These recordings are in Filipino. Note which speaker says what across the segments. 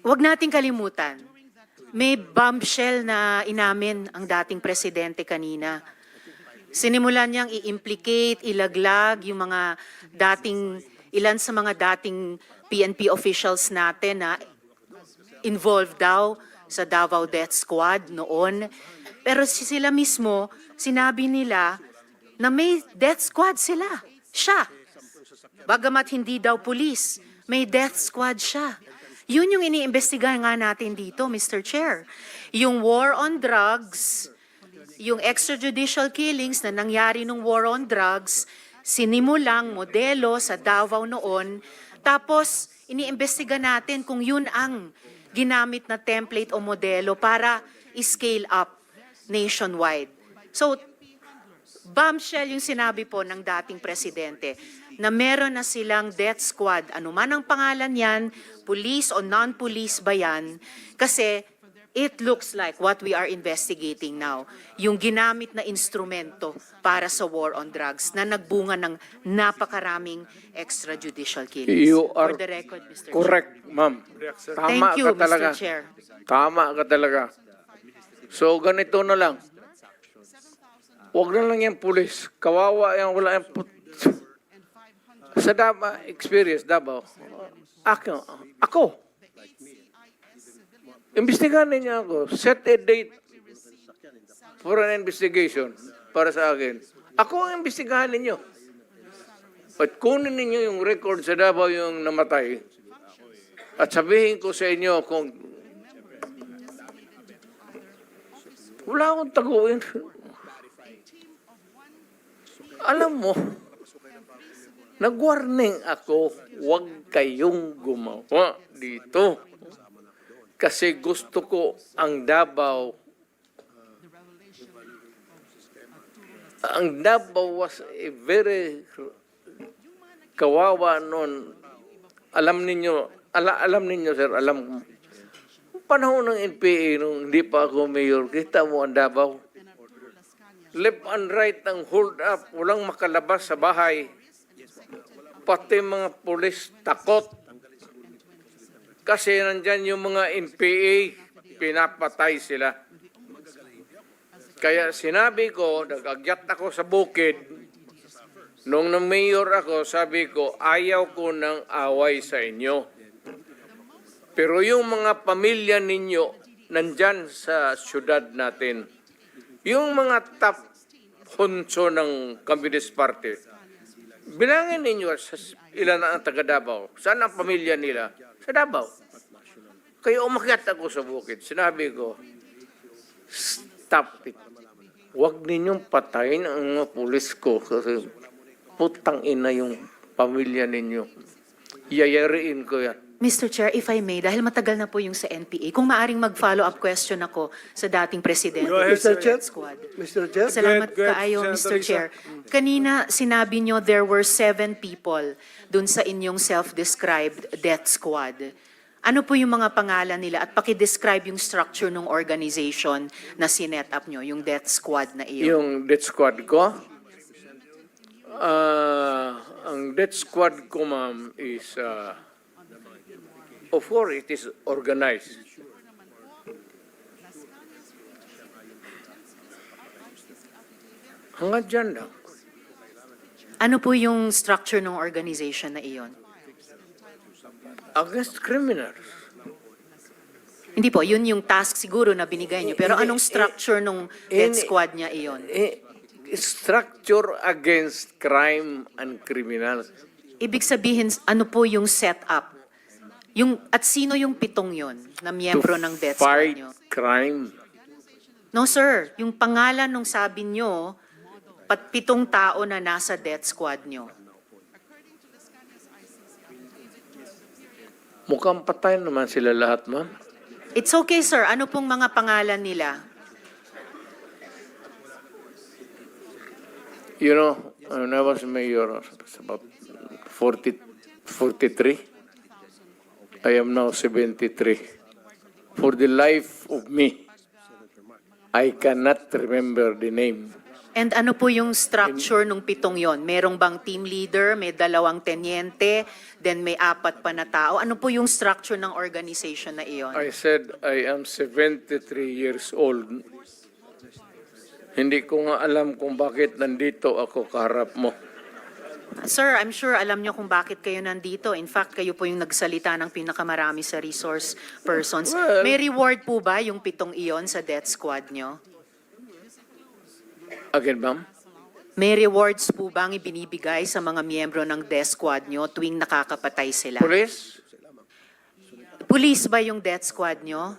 Speaker 1: Huwag nating kalimutan, may bombshell na inamin ang dating presidente kanina. Sinimulan niyang i-implicate, ilaglag yung mga ilan sa mga dating PNP officials natin na involved daw sa Davao Death Squad noon. Pero sila mismo, sinabi nila na may death squad sila. Siya. Bagamat hindi daw pulis, may death squad siya. Yun yung iniimbestigahan nga natin dito, Mr. Chair. Yung war on drugs, yung extrajudicial killings na nangyari nung war on drugs, sinimulang modelo sa Davao noon, tapos iniimbestiga natin kung yun ang ginamit na template o modelo para scale up nationwide. So, bombshell yung sinabi po ng dating presidente na meron na silang death squad, anuman ang pangalan yan, police o non-police ba yan, kasi it looks like what we are investigating now, yung ginamit na instrumento para sa war on drugs na nagbunga ng napakaraming extrajudicial killings.
Speaker 2: You are
Speaker 1: For the record, Mr.
Speaker 2: correct, ma'am. Tama
Speaker 1: Thank you,
Speaker 2: ka talaga.
Speaker 1: Mr. Chair.
Speaker 2: Tama ka talaga. So, ganito na lang. Huwag na lang yung pulis. Kawawa yan, wala yung sa Davao experience, Davao. Ako. Imbestigahan niya ako. Set a date for an investigation para sa akin. Ako ang imbestigahan ninyo. At kunin ninyo yung record sa Davao yung namatay. At sabihin ko sa inyo kung wala akong taguin. Alam mo, nag-warning ako, huwag kayong gumawa dito. Kasi gusto ko ang Davao. Ang Davao was a very kawawa noon. Alam ninyo, sir, alam ko. Panahon ng NPA, nung hindi pa ako mayor, kita mo ang Davao. Left and right ang hold up, walang makalabas sa bahay. Pati mga pulis takot. Kasi nandyan yung mga NPA, pinapatay sila. Kaya sinabi ko, nag-agyat ako sa bukid, nung na-mayor ako, sabi ko, ayaw ko ng away sa inyo. Pero yung mga pamilya ninyo, nandyan sa syudad natin, yung mga top hunso ng Communist Party, bilangin ninyo sa ilan ang taga Davao. Saan ang pamilya nila? Sa Davao. Kaya umakyat ako sa bukid. Sinabi ko, stop it. Huwag ninyong patayin ang mga pulis ko kasi putang ina yung pamilya ninyo. Yayariin ko yan.
Speaker 1: Mr. Chair, if I may, dahil matagal na po yung sa NPA, kung maaring mag-follow-up question ako sa dating presidente.
Speaker 3: Go ahead,
Speaker 1: Mr.
Speaker 3: Chair.
Speaker 1: Squad.
Speaker 3: Mr. Chair.
Speaker 1: Salamat
Speaker 3: Go ahead,
Speaker 1: kaayo,
Speaker 3: Senator
Speaker 1: Mr.
Speaker 3: Risa.
Speaker 1: Chair. Kanina, sinabi nyo there were 7 people dun sa inyong self-described death squad. Ano po yung mga pangalan nila at paki-describe yung structure ng organization na sinet up nyo, yung death squad na iyon?
Speaker 2: Yung death squad ko? Ang death squad ko, ma'am, is... of course, it is organized. Hanggang dyan lang.
Speaker 1: Ano po yung structure ng organization na iyon?
Speaker 2: Against criminals.
Speaker 1: Hindi po, yun yung task siguro na binigay nyo. Pero anong structure ng death squad niya iyon?
Speaker 2: Structure against crime and criminals.
Speaker 1: Ibig sabihin, ano po yung setup? At sino yung 7 yon na miyembro ng death squad
Speaker 2: Fight
Speaker 1: nyo?
Speaker 2: crime.
Speaker 1: No sir, yung pangalan nung sabi nyo, 7 tao na nasa death squad nyo.
Speaker 2: Mukhang patay naman sila lahat, ma'am.
Speaker 1: It's okay sir, ano pong mga pangalan nila?
Speaker 2: You know, when I was mayor, it's about 43. I am now 73. For the life of me, I cannot remember the name.
Speaker 1: And ano po yung structure nung 7 yon? Merong bang team leader, may 2 tenyente, then may 4 pa na tao? Ano po yung structure ng organization na iyon?
Speaker 2: I said I am 73 years old. Hindi ko nga alam kung bakit nandito ako kaharap mo.
Speaker 1: Sir, I'm sure alam niyo kung bakit kayo nandito. In fact, kayo po yung nagsalita ng pinakamarami sa resource persons.
Speaker 2: Well-
Speaker 1: May reward po ba yung 7 iyon sa death squad niyo?
Speaker 2: Again, ma'am?
Speaker 1: May rewards po bang ibinibigay sa mga miyembro ng death squad niyo tuwing nakakapatay sila?
Speaker 2: Police?
Speaker 1: Police ba yung death squad niyo?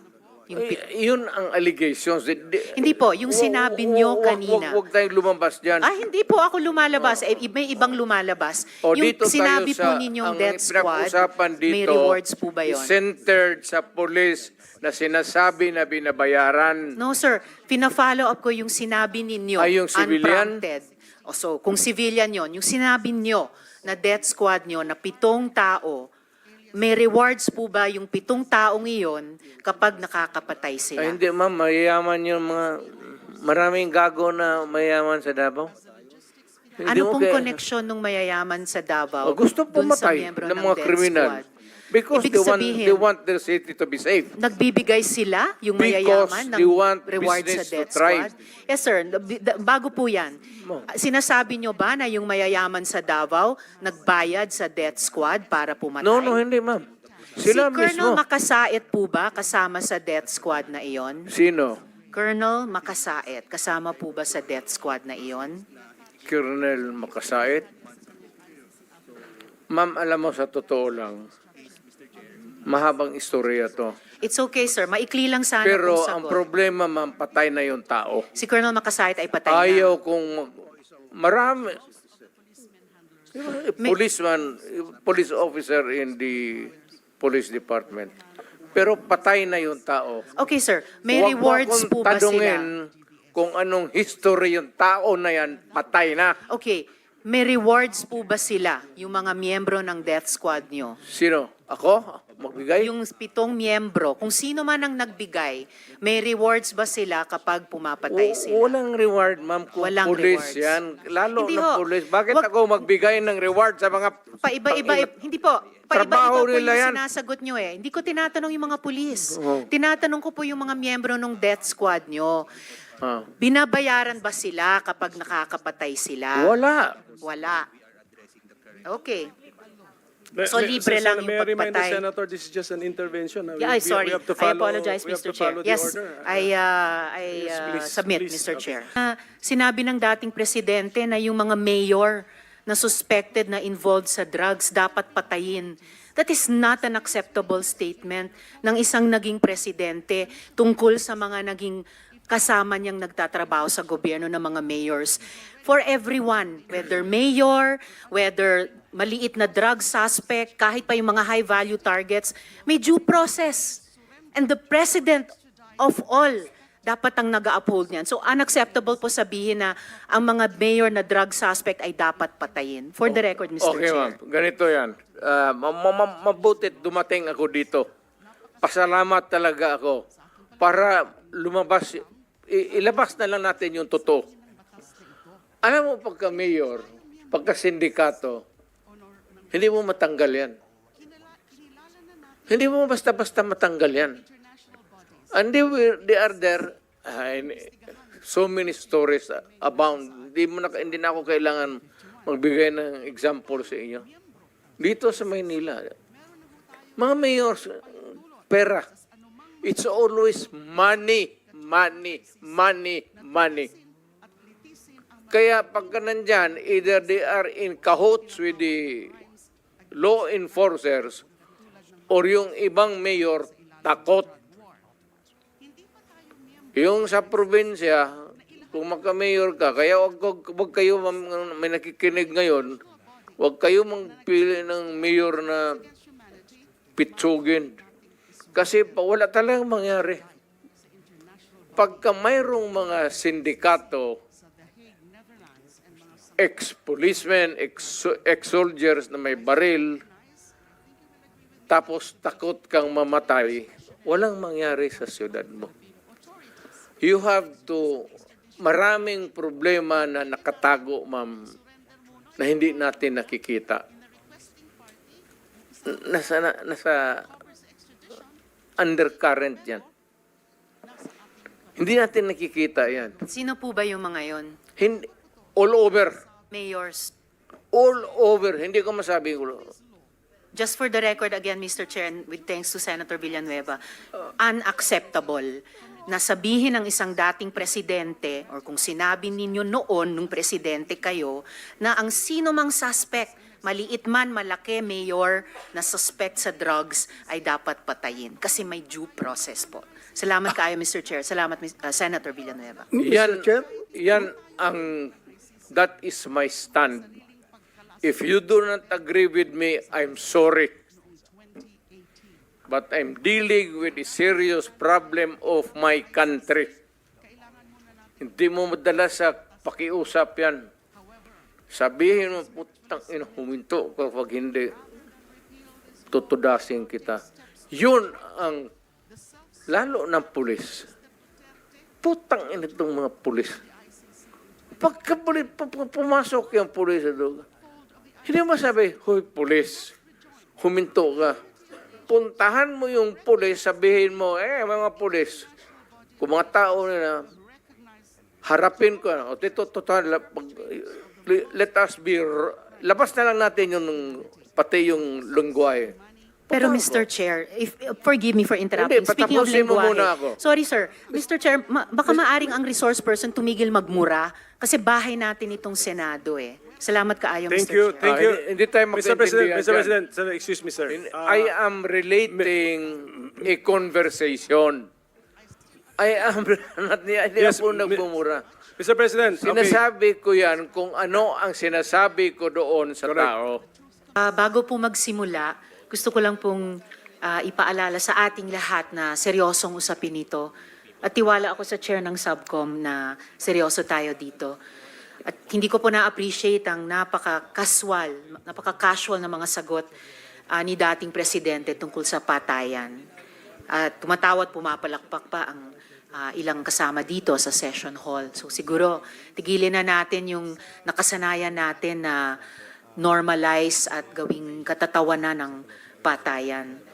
Speaker 1: Yung
Speaker 2: Yun ang allegations.
Speaker 1: Hindi po, yung sinabi niyo kanina.
Speaker 2: Huwag tayong lumabas dyan.
Speaker 1: Ah, hindi po ako lumalabas. May ibang lumalabas.
Speaker 2: O,
Speaker 1: Yung
Speaker 2: dito
Speaker 1: sinabi
Speaker 2: tayo
Speaker 1: po ninyong
Speaker 2: ang
Speaker 1: death squad,
Speaker 2: pinag-usapan dito,
Speaker 1: may rewards po ba yun?
Speaker 2: Centered sa police na sinasabi na binabayaran.
Speaker 1: No, sir. Pina-follow up ko yung sinabi ninyo.
Speaker 2: Ay, yung civilian?
Speaker 1: Unprompted. O, so, kung civilian yon, yung sinabi nyo na death squad nyo na 7 tao, may rewards po ba yung 7 taong iyon kapag nakakapatay sila?
Speaker 2: Ay, hindi, ma'am. Mayayaman yung mga... Maraming gago na mayayaman sa Davao. Hindi
Speaker 1: Ano
Speaker 2: mo
Speaker 1: pong
Speaker 2: kaya-
Speaker 1: koneksyon ng mayayaman sa Davao
Speaker 2: Gusto
Speaker 1: dun sa
Speaker 2: pumatay
Speaker 1: miyembro
Speaker 2: ng mga
Speaker 1: death
Speaker 2: kriminal.
Speaker 1: squad?
Speaker 2: Because
Speaker 1: Ibig
Speaker 2: they want their city to be safe.
Speaker 1: Nagbibigay sila, yung
Speaker 2: Because
Speaker 1: mayayaman,
Speaker 2: they
Speaker 1: ng
Speaker 2: want
Speaker 1: reward sa
Speaker 2: business to
Speaker 1: death
Speaker 2: thrive.
Speaker 1: squad? Yes, sir. Bago po yan, sinasabi nyo ba na yung mayayaman sa Davao nagbayad sa death squad para pumatay?
Speaker 2: No, hindi, ma'am.
Speaker 1: Si
Speaker 2: Sila
Speaker 1: Colonel
Speaker 2: mismo.
Speaker 1: Makasait po ba kasama sa death squad na iyon?
Speaker 2: Sino?
Speaker 1: Colonel Makasait, kasama po ba sa death squad na iyon?
Speaker 2: Colonel Makasait? Ma'am, alam mo, sa totoo lang, mahabang istorya to.
Speaker 1: It's okay, sir. Maikli lang sana
Speaker 2: Pero
Speaker 1: kung
Speaker 2: ang
Speaker 1: sagot.
Speaker 2: problema, ma'am, patay na yung tao.
Speaker 1: Si Colonel Makasait ay patay na.
Speaker 2: Ayaw kung marami. Police officer in the police department. Pero patay na yung tao.
Speaker 1: Okay, sir. May
Speaker 2: Huwag mo
Speaker 1: rewards
Speaker 2: akong
Speaker 1: po ba sila?
Speaker 2: tanungin kung anong history yung tao na yan, patay na.
Speaker 1: Okay. May rewards po ba sila, yung mga miyembro ng death squad nyo?
Speaker 2: Sino? Ako? Magbigay?
Speaker 1: Yung 7 miyembro, kung sino man ang nagbigay, may rewards ba sila kapag pumapatay sila?
Speaker 2: Walang reward, ma'am, kung
Speaker 1: Walang
Speaker 2: police
Speaker 1: rewards.
Speaker 2: yan. Lalo
Speaker 1: Hindi
Speaker 2: na
Speaker 1: ho.
Speaker 2: police. Bakit
Speaker 1: Wag-
Speaker 2: ako magbigay ng reward sa mga...
Speaker 1: Hindi po.
Speaker 2: Trabaho
Speaker 1: Paiba-iba po
Speaker 2: nila
Speaker 1: yung
Speaker 2: yan.
Speaker 1: sinasagot nyo eh. Hindi ko tinatanong yung mga pulis.
Speaker 2: Oo.
Speaker 1: Tinatanong ko po yung mga miyembro ng death squad nyo.
Speaker 2: Ah.
Speaker 1: Binabayaran ba sila kapag nakakapatay sila?
Speaker 2: Wala.
Speaker 1: Wala. Okay. So, libre lang yung
Speaker 3: May I remind the
Speaker 1: pagpatay.
Speaker 3: Senator, this is just an intervention.
Speaker 1: Yeah, I'm sorry.
Speaker 3: We have to
Speaker 1: I
Speaker 3: follow,
Speaker 1: apologize,
Speaker 3: we have
Speaker 1: Mr.
Speaker 3: to
Speaker 1: Chair.
Speaker 3: follow the
Speaker 1: Yes,
Speaker 3: order.
Speaker 1: I
Speaker 3: Yes, please,
Speaker 1: submit,
Speaker 3: please.
Speaker 1: Mr.
Speaker 3: Okay.
Speaker 1: Chair. Sinabi ng dating presidente na yung mga mayor na suspected na involved sa drugs dapat patayin. That is not an acceptable statement ng isang naging presidente tungkol sa mga naging kasama niyang nagtatrabaho sa gobyerno ng mga mayors. For everyone, whether mayor, whether maliit na drug suspect, kahit pa yung mga high-value targets, may due process. And the president of all, dapat ang nag-uphold niyan. So unacceptable po sabihin na ang mga mayor na drug suspect ay dapat patayin. For the record, Mr.
Speaker 2: Okay,
Speaker 1: Chair.
Speaker 2: ma'am. Ganito yan. Mabutit dumating ako dito. Pasalamat talaga ako para lumabas, ilabas na lang natin yung totoo. Alam mo, pagka mayor, pagka sindikato, hindi mo matanggal yan. Hindi mo basta-basta matanggal yan. And they are there, so many stories abound. Hindi na ako kailangan magbigay ng example sa inyo. Dito sa Maynila, mga mayors, pera. It's always money, money, money, money. Kaya pagka nandyan, either they are in cahoots with the law enforcers or yung ibang mayor takot. Yung sa probinsya, kung magka-mayor ka, kaya wag kayo, may nakikinig ngayon, wag kayo magpili ng mayor na pitsugin. Kasi wala talagang mangyari. Pagka mayroong mga sindikato, ex-policemen, ex-soldiers na may baril, tapos takot kang mamatay, walang mangyari sa siyudad mo. You have to maraming problema na nakatago, ma'am, na hindi natin nakikita. Nasa undercurrent yan. Hindi natin nakikita yan.
Speaker 1: Sino po ba yung mga yon?
Speaker 2: Hindi, all over.
Speaker 1: Mayors.
Speaker 2: All over. Hindi ko masabi ko.
Speaker 1: Just for the record again, Mr. Chair, and with thanks to Senator Villanueva, unacceptable na sabihin ng isang dating presidente or kung sinabi ninyo noon nung presidente kayo na ang sino mang suspect, maliit man, malaki, mayor, na suspect sa drugs ay dapat patayin kasi may due process po. Salamat kaayo, Mr. Chair. Salamat, Senator Villanueva.
Speaker 2: Yan,
Speaker 3: Mr. Chair?
Speaker 2: yan ang, that is my stand. If you do not agree with me, I'm sorry. But I'm dealing with a serious problem of my country. Hindi mo madala sa pakiusap yan. Sabihin mo, putang ina, huminto ka pag hindi. Tutudasin kita. Yun ang, lalo ng pulis. Putang ina itong mga pulis. Pagka pumasok yung pulis sa doon, hindi mo sabi, hoy, pulis, huminto ka. Puntahan mo yung pulis, sabihin mo, mga pulis, kung mga tao na harapin ko, o dito, let us be, labas na lang natin yung, pati yung lungguay.
Speaker 1: Pero Mr. Chair, forgive me for interrupting.
Speaker 2: Hindi,
Speaker 1: Speaking of
Speaker 2: patapusin mo
Speaker 1: lengguwahe,
Speaker 2: muna ako.
Speaker 1: sorry sir, Mr. Chair, baka maaring ang resource person tumigil magmura kasi bahay natin itong Senado eh. Salamat kaayo,
Speaker 3: Thank
Speaker 1: Mr.
Speaker 3: you,
Speaker 1: Chair.
Speaker 3: thank you.
Speaker 2: Hindi tayo
Speaker 3: Mr. President,
Speaker 2: magkaintindihan
Speaker 3: Mr.
Speaker 2: dyan.
Speaker 3: President, sir, excuse me, sir.
Speaker 2: I am relating a conversation. I am not
Speaker 3: Yes,
Speaker 2: po nagmumura.
Speaker 3: Mr. President, okay.
Speaker 2: Sinasabi ko yan kung ano ang sinasabi ko doon sa
Speaker 3: Correct.
Speaker 2: tao.
Speaker 1: Bago po magsimula, gusto ko lang pong ipaalala sa ating lahat na seryosong usapin ito. At tiwala ako sa chair ng subcom na seryoso tayo dito. At hindi ko po na-appreciate ang napaka-casual na mga sagot ni dating presidente tungkol sa patayan. At tumatawa at pumapalakpak pa ang ilang kasama dito sa session hall. So siguro, tigilin na natin yung nakasanayan natin na normalize at gawing katatawanan ng patayan.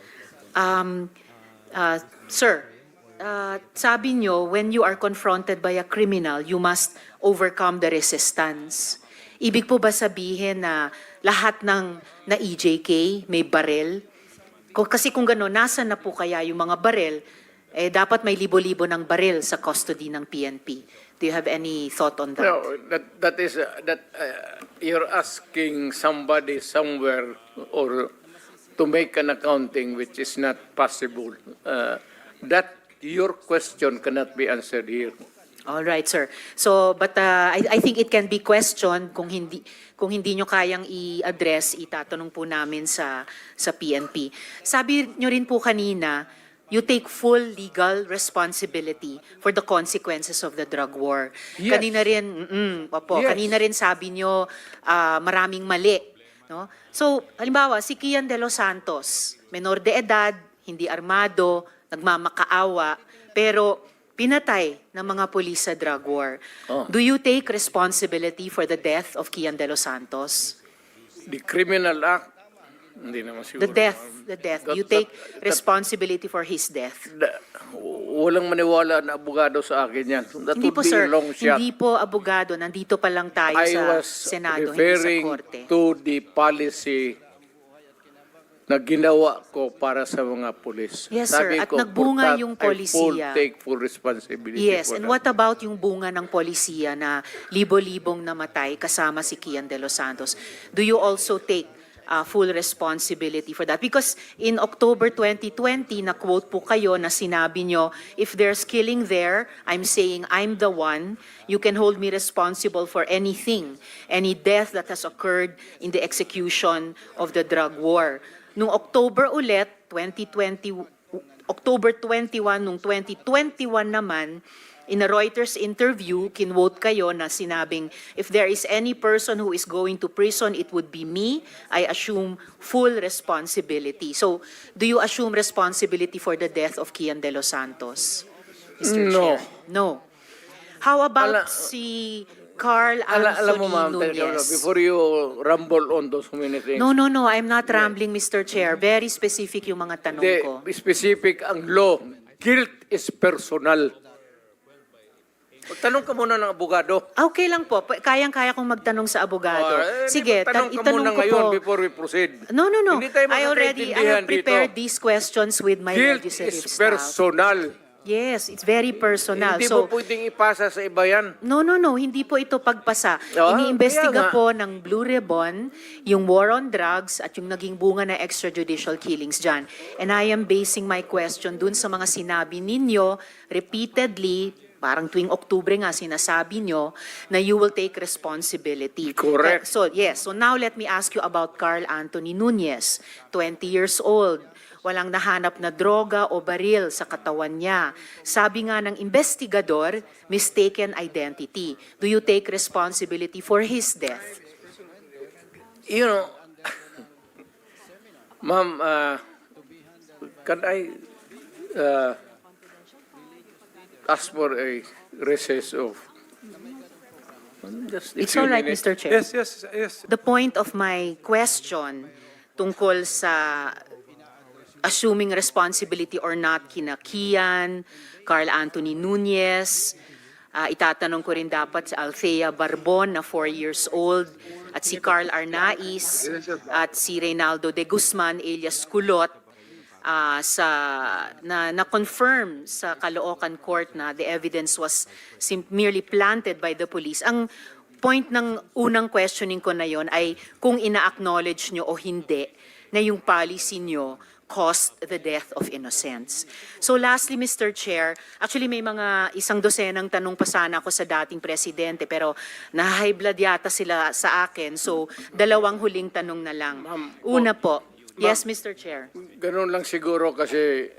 Speaker 1: Sir, sabi nyo, when you are confronted by a criminal, you must overcome the resistance. Ibig po ba sabihin na lahat ng na EJK may barel? Kasi kung gano'n, nasa na po kaya yung mga barel? Dapat may libo-libo ng barel sa custody ng PNP. Do you have any thought on that?
Speaker 2: No, that is you're asking somebody somewhere or to make an accounting which is not possible. That your question cannot be answered here.
Speaker 1: All right, sir. So, but I think it can be questioned kung hindi nyo kayang i-address, itatanong po namin sa PNP. Sabi nyo rin po kanina, you take full legal responsibility for the consequences of the drug war.
Speaker 2: Yes.
Speaker 1: Kanina rin,
Speaker 2: Yes.
Speaker 1: kanina rin sabi nyo maraming mali. No? So, halimbawa, si Kian De Los Santos, menor de edad, hindi armado, nagmamakaawa, pero pinatay ng mga pulis sa drug war.
Speaker 2: Oh.
Speaker 1: Do you take responsibility for the death of Kian De Los Santos?
Speaker 2: The criminal act, hindi naman siguro.
Speaker 1: The death. You take responsibility for his death.
Speaker 2: Walang maniwala na abogado sa akin yan. That
Speaker 1: Hindi
Speaker 2: would
Speaker 1: po,
Speaker 2: be
Speaker 1: sir.
Speaker 2: a long shot.
Speaker 1: Hindi po abogado. Nandito pa lang tayo
Speaker 2: I
Speaker 1: sa
Speaker 2: was
Speaker 1: Senado, hindi sa
Speaker 2: referring
Speaker 1: Korte.
Speaker 2: to the policy na ginawa ko para sa mga pulis.
Speaker 1: Yes, sir. At nagbunga yung polisiya.
Speaker 2: I take full responsibility
Speaker 1: Yes,
Speaker 2: for
Speaker 1: and
Speaker 2: that.
Speaker 1: what about yung bunga ng polisiya na libo-libong namatay kasama si Kian De Los Santos? Do you also take full responsibility for that? Because in October 2020, na-quote po kayo na sinabi nyo, if there's killing there, I'm saying I'm the one. You can hold me responsible for anything, any death that has occurred in the execution of the drug war. Noong October ulit, October 21, nung 2021 naman, in a Reuters interview, kinwote kayo na sinabing, if there is any person who is going to prison, it would be me. I assume full responsibility. So, do you assume responsibility for the death of Kian De Los Santos, Mr.
Speaker 2: No.
Speaker 1: Chair? No. How about
Speaker 2: Ala-
Speaker 1: si Carl
Speaker 2: Alam mo, ma'am,
Speaker 1: Anthony Nunez?
Speaker 2: before you rumble on those many things,
Speaker 1: No, I'm not rambling, Mr. Chair. Very specific yung mga tanong ko.
Speaker 2: specific ang law. Guilt is personal. Tanong ka muna ng abogado.
Speaker 1: Okay lang po. Kayang-kaya kong magtanong sa abogado. Sige,
Speaker 2: tanong ka
Speaker 1: itanong
Speaker 2: muna
Speaker 1: ko
Speaker 2: ngayon
Speaker 1: po.
Speaker 2: before we proceed.
Speaker 1: No.
Speaker 2: Hindi tayo
Speaker 1: I
Speaker 2: magkakaintindihan
Speaker 1: have prepared
Speaker 2: dito.
Speaker 1: these questions with my
Speaker 2: Guilt
Speaker 1: legislative
Speaker 2: is
Speaker 1: staff.
Speaker 2: personal.
Speaker 1: Yes, it's very personal.
Speaker 2: Hindi
Speaker 1: So,
Speaker 2: mo pwedeng ipasa sa iba yan.
Speaker 1: no, hindi po ito pagpasa.
Speaker 2: Ah,
Speaker 1: Iniimbestiga
Speaker 2: kaya nga.
Speaker 1: po ng Blue Ribbon yung war on drugs at yung naging bunga na extrajudicial killings dyan. And I am basing my question dun sa mga sinabi ninyo repeatedly, parang tuwing Oktubre nga sinasabi nyo, na you will take responsibility.
Speaker 2: Correct.
Speaker 1: So now let me ask you about Carl Anthony Nunez, 20 years old. Walang nahanap na droga o baril sa katawan niya. Sabi nga ng investigador, mistaken identity. Do you take responsibility for his death?
Speaker 2: You know, ma'am, can I ask for a recess of just a
Speaker 1: It's
Speaker 2: few
Speaker 1: all right,
Speaker 2: minutes?
Speaker 1: Mr. Chair.
Speaker 3: Yes.
Speaker 1: The point of my question tungkol sa assuming responsibility or not kina Kian, Carl Anthony Nunez, itatanong ko rin dapat sa Althea Barbon na 4 years old, at si Carl Arnaiz, at si Reynaldo de Guzman alias Kulot, na-confirm sa Caloocan Court na the evidence was merely planted by the police. Ang point ng unang questioning ko na yon ay kung ina-acknowledge nyo o hindi na yung policy nyo caused the death of innocents. So lastly, Mr. Chair, actually may mga 100 tanong pa sana ako sa dating presidente pero na-high blood yata sila sa akin. So 2 huling tanong na lang. Una po. Yes, Mr. Chair.
Speaker 2: Ganun lang siguro kasi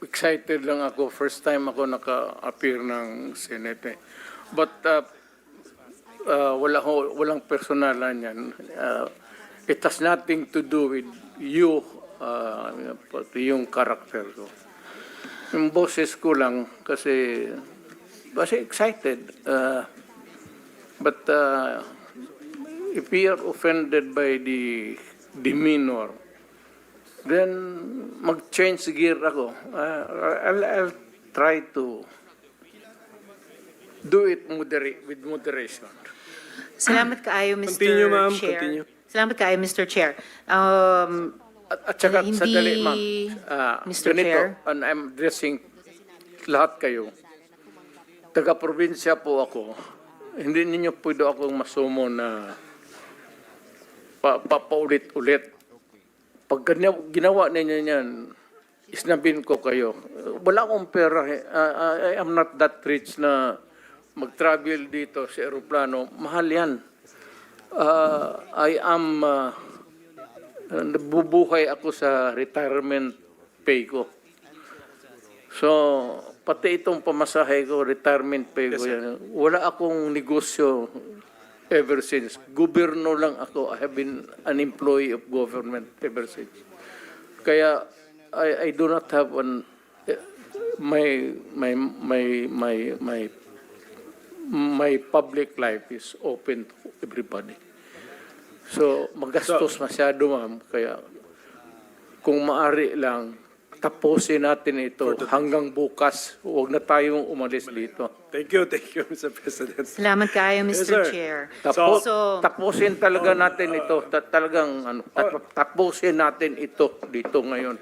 Speaker 2: excited lang ako. First time ako naka-appear ng Senate. But walang personalan yan. It has nothing to do with you, pati yung character ko. Yung boses ko lang kasi excited. But if we are offended by the demeanor, then mag-change gear ako. I'll try to do it with moderation.
Speaker 1: Salamat kaayo, Mr.
Speaker 3: Continue, ma'am.
Speaker 1: Chair.
Speaker 3: Continue.
Speaker 1: Salamat kaayo, Mr. Chair.
Speaker 2: At saka
Speaker 1: Hindi,
Speaker 2: sandali, ma'am.
Speaker 1: Mr.
Speaker 2: Ganito,
Speaker 1: Chair.
Speaker 2: and I'm addressing lahat kayo. Taga-probinsya po ako. Hindi ninyo pwede akong masumo na paulit-ulit. Pag ginawa ninyo yan, isnabin ko kayo. Wala akong pera. I am not that rich na mag-travel dito sa aeroplano. Mahal yan. I am nabubuhay ako sa retirement pay ko. So, pati itong pamasahe ko, retirement pay ko yan. Wala akong negosyo ever since. Gobyerno lang ako. I have been an employee of government ever since. Kaya, I do not have my public life is open to everybody. So, magastos masyado, ma'am. Kaya, kung maari lang, tapusin natin ito hanggang bukas. Huwag na tayong umalis dito.
Speaker 3: Thank you, Mr. President.
Speaker 1: Salamat kaayo, Mr.
Speaker 3: sir.
Speaker 1: Chair.
Speaker 2: Tapusin talaga natin ito. Tapusin natin ito dito ngayon.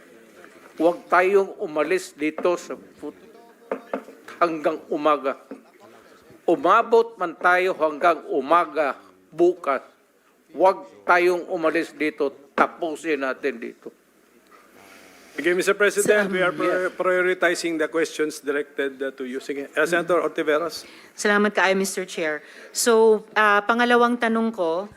Speaker 2: Huwag tayong umalis dito hanggang umaga. Umabot man tayo hanggang umaga bukas. Huwag tayong umalis dito. Tapusin natin dito.
Speaker 3: Okay, Mr. President, we are prioritizing the questions directed to you. Sige, Senator Ortiveros.
Speaker 1: Salamat kaayo, Mr. Chair. So, pangalawang tanong ko,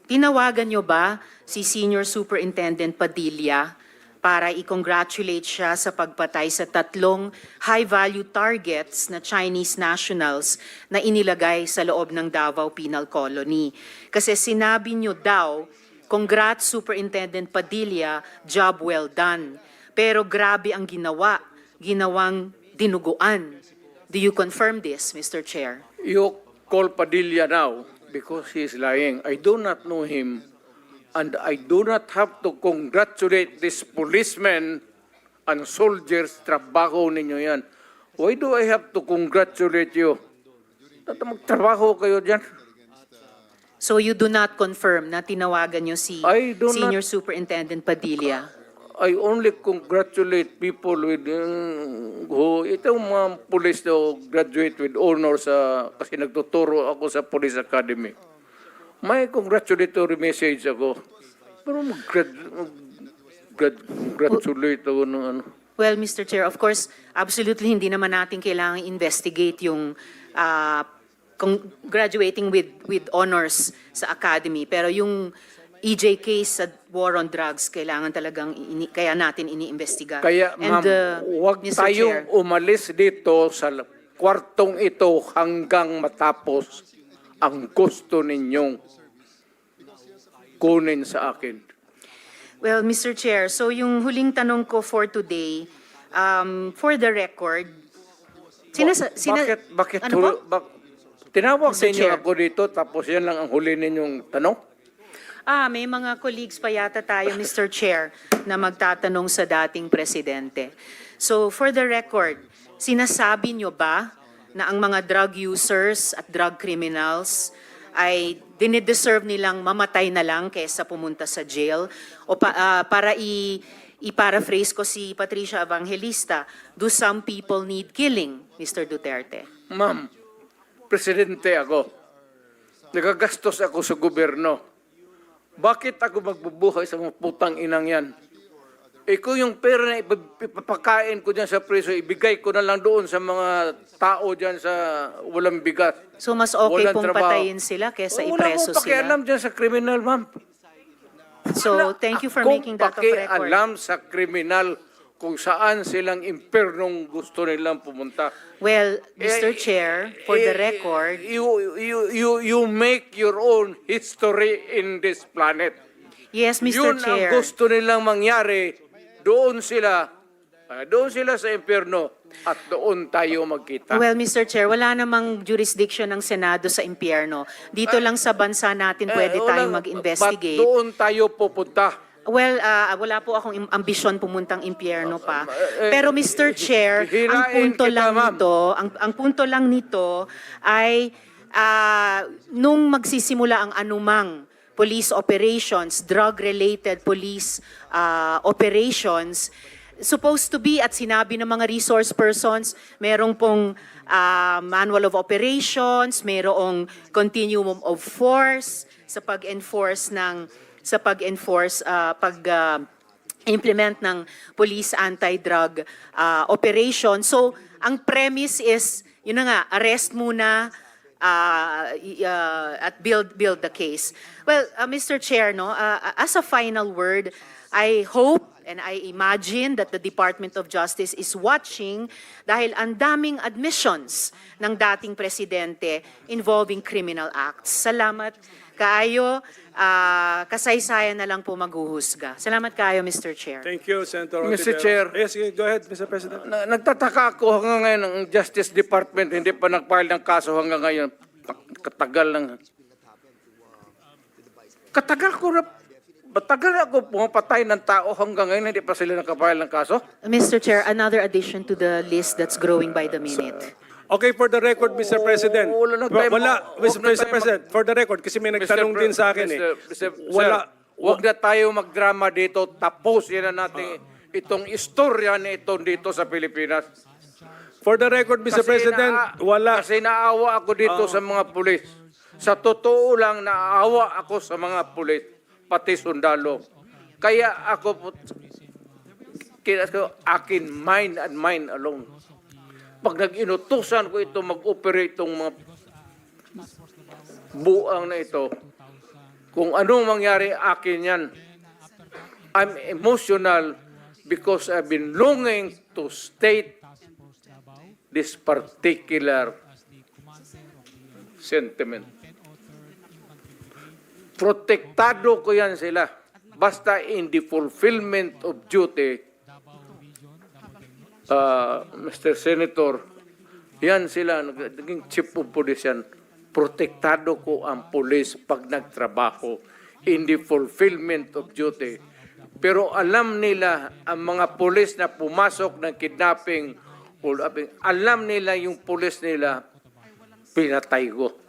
Speaker 1: tinawagan nyo ba si Senior Superintendent Padilla para i-congratulate siya sa pagpatay sa 3 high-value targets na Chinese nationals na inilagay sa loob ng Davao Penal Colony? Kasi sinabi nyo daw, congrats Superintendent Padilla, job well done. Pero grabe ang ginawang dinuguan. Do you confirm this, Mr. Chair?
Speaker 2: You call Padilla now because he is lying. I do not know him, and I do not have to congratulate this policemen and soldiers. Trabaho ninyo yan. Why do I have to congratulate you? Magtrabaho kayo dyan.
Speaker 1: So you do not confirm na tinawagan niyo si
Speaker 2: I do
Speaker 1: Senior
Speaker 2: not-
Speaker 1: Superintendent Padilla?
Speaker 2: I only congratulate people with who itong mga police na graduate with honors kasi nagtuturo ako sa Police Academy. May congratulatory message ako. Pero congratulate ako ng ano.
Speaker 1: Well, Mr. Chair, of course, absolutely hindi naman natin kailangan investigate yung graduating with honors sa academy. Pero yung EJ case sa war on drugs, kailangan talagang kaya natin iniimbestiga.
Speaker 2: Kaya ma'am, huwag
Speaker 1: Mr.
Speaker 2: tayong
Speaker 1: Chair,
Speaker 2: umalis dito sa kwartong ito hanggang matapos ang gusto ninyong kunin sa akin.
Speaker 1: well, Mr. Chair, so yung huling tanong ko for today, for the record,
Speaker 2: Bakit
Speaker 1: ano po?
Speaker 2: tinawag
Speaker 1: Mr.
Speaker 2: ninyo
Speaker 1: Chair.
Speaker 2: ako dito tapos yan lang ang huli ninyong tanong?
Speaker 1: May mga colleagues pa yata tayo, Mr. Chair, na magtatanong sa dating presidente. So, for the record, sinasabi nyo ba na ang mga drug users at drug criminals ay dinideserve nilang mamatay na lang kaysa pumunta sa jail? O para i-paraphrase ko si Patricia Evangelista, do some people need killing, Mr. Duterte?
Speaker 2: Ma'am, presidente ako. Nagagastos ako sa gobyerno. Bakit ako magbubuhay sa mga putang inang yan? Kung yung pera na ipapakain ko dyan sa preso, ibigay ko na lang doon sa mga tao dyan sa walang bigat.
Speaker 1: So, mas okay
Speaker 2: Walang
Speaker 1: pong
Speaker 2: trabaho.
Speaker 1: patayin sila kaysa
Speaker 2: Wala
Speaker 1: ipreso
Speaker 2: mo pakialam
Speaker 1: sila?
Speaker 2: dyan sa kriminal, ma'am.
Speaker 1: So, thank you for
Speaker 2: Akong
Speaker 1: making that of record.
Speaker 2: pakialam sa kriminal kung saan silang impernong gusto nilang pumunta.
Speaker 1: Well, Mr. Chair, for the record,
Speaker 2: You make your own history in this planet.
Speaker 1: yes, Mr.
Speaker 2: Yun
Speaker 1: Chair.
Speaker 2: ang gusto nilang mangyari. Doon sila sa impyerno at doon tayo magkita.
Speaker 1: Well, Mr. Chair, wala namang jurisdiction ng Senado sa impyerno. Dito lang sa bansa natin pwede tayong mag-investigate.
Speaker 2: Ba't doon tayo pupunta?
Speaker 1: Well, wala po akong ambisyon pumuntang impyerno pa. Pero Mr. Chair, ang
Speaker 2: hirain
Speaker 1: punto
Speaker 2: kita,
Speaker 1: lang
Speaker 2: ma'am.
Speaker 1: nito, ang punto lang nito ay nung magsisimula ang anumang police operations, drug-related police operations, supposed to be at sinabi ng mga resource persons, merong pong manual of operations, merong continuum of force sa pag-enforce implement ng police anti-drug operation. So, ang premise is, yun na nga, arrest muna at build the case. Well, Mr. Chair, no, as a final word, I hope and I imagine that the Department of Justice is watching dahil ang daming admissions ng dating presidente involving criminal acts. Salamat kaayo, kasaysayan na lang po maghuhusga. Salamat kaayo, Mr. Chair.
Speaker 3: Thank you, Senator
Speaker 2: Mr.
Speaker 3: Ontiveros.
Speaker 2: Chair.
Speaker 3: Yes, go ahead, Mr. President.
Speaker 2: Nagtataka ako hanggang ngayon ang Justice Department hindi pa nag-file ng kaso hanggang ngayon. Katagal lang. Matagal ako pumapatay ng tao hanggang ngayon hindi pa sila nakapile ng kaso.
Speaker 1: Mr. Chair, another addition to the list that's growing by the minute.
Speaker 3: Okay, for the record, Mr. President.
Speaker 2: wala na tayo
Speaker 3: Mr. President, for the record, kasi may nagtanong din sa akin Wala.
Speaker 2: Huwag na tayo magdrama dito. Tapusin na natin itong istorya na ito dito sa Pilipinas.
Speaker 3: For the record, Mr. President, wala.
Speaker 2: Kasi naawa ako dito sa mga pulis. Sa totoo lang, naawa ako sa mga pulis, pati sundalo. Kaya ako, akin, mine and mine alone. Pag nag-inutusan ko ito, mag-operate itong mga buang na ito, kung anong mangyari akin yan, I'm emotional because I've been longing to state this particular sentiment. Protektado ko yan sila. Basta in the fulfillment of duty, Mr. Senator, Yan sila, naging chief of police yan. Protektado ko ang police pag nagtrabaho in the fulfillment of duty. Pero alam nila, ang mga police na pumasok ng kidnapping, alam nila yung police nila, pinatay ko.